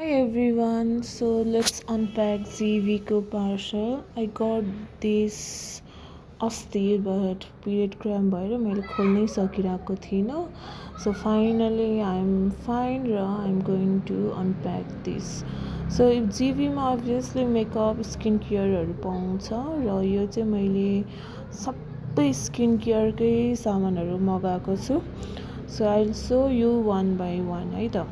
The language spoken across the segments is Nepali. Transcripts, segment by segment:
Hi everyone, so let's unpack ZVको parcel. I got this अस्ति but period cramp भएर मैले खोल्नै सकिरहेको थिइनँ. So finally I'm fine र I'm going to unpack this. So जीवीमा obviously makeup skin केयरहरू पाउँछ र यो चाहिँ मैले सबै स्किन केयरकै सामानहरू मगाएको छु. So I'll show you one by one है त.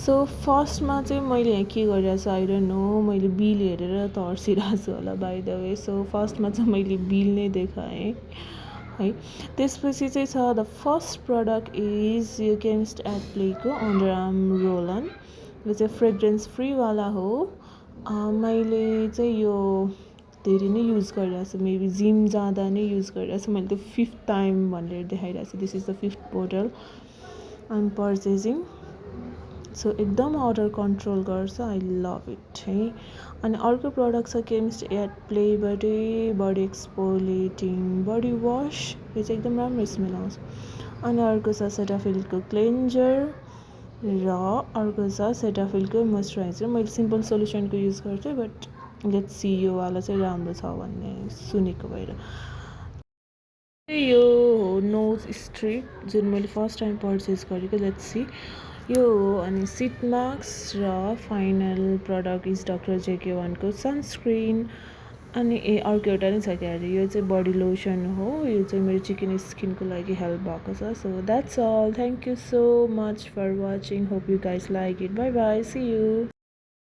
सो फर्स्टमा चाहिँ मैले यहाँ के गरिरहेको छु आई डोन्ट नो, मैले बिल हेरेर तर्सिरहेको छु होला बाई द वे. सो फर्स्टमा चाहिँ मैले बिल नै देखाएँ है. त्यसपछि चाहिँ छ द फर्स्ट प्रडक्ट इज यो केमिस्ट एट प्लेको अन्डर आर्म रोल अन. यो चाहिँ फ्रेग्रेन्स फ्रीवाला हो. मैले चाहिँ यो धेरै नै युज गरिरहेको छु, मेबी जिम जाँदा नै युज गरिरहेको छु. मैले त्यो 5th टाइम भनेर देखाइरहेको छु. This is the 5th bottle I am purchasing. So एकदम अर्डर कन्ट्रोल गर्छ. आई लभ इट है. अनि अर्को प्रडक्ट छ केमिस्ट एट प्लेबाटै बडी एक्सपोलिएटिङ बडी वास. यो चाहिँ एकदम राम्रो स्मेल आउँछ. अनि अर्को छ सेटाफिलको क्लेन्जर र अर्को छ सेटाफिलको मोइस्चराइजर. मैले सिम्पल सोल्युसनको युज गर्थेँ बट लेट्स सी योवाला चाहिँ राम्रो छ भन्ने सुनेको भएर. यो हो नोज स्ट्रिप जुन मैले फर्स्ट टाइम पर्चेस गरेको. लेट्स सी यो हो. अनि सिट मास्क र फाइनल प्रडक्ट इज डक्टर जेके वानको सनस्क्रिन. अनि अर्को एउटा नै छ क्या अरे, यो चाहिँ बडी लोसन हो. यो चाहिँ मेरो चिकन स्किनको लागि हेल्प भएको छ. So that's all. Thank you so much for watching. Hope you guys like it. Bye bye. See you.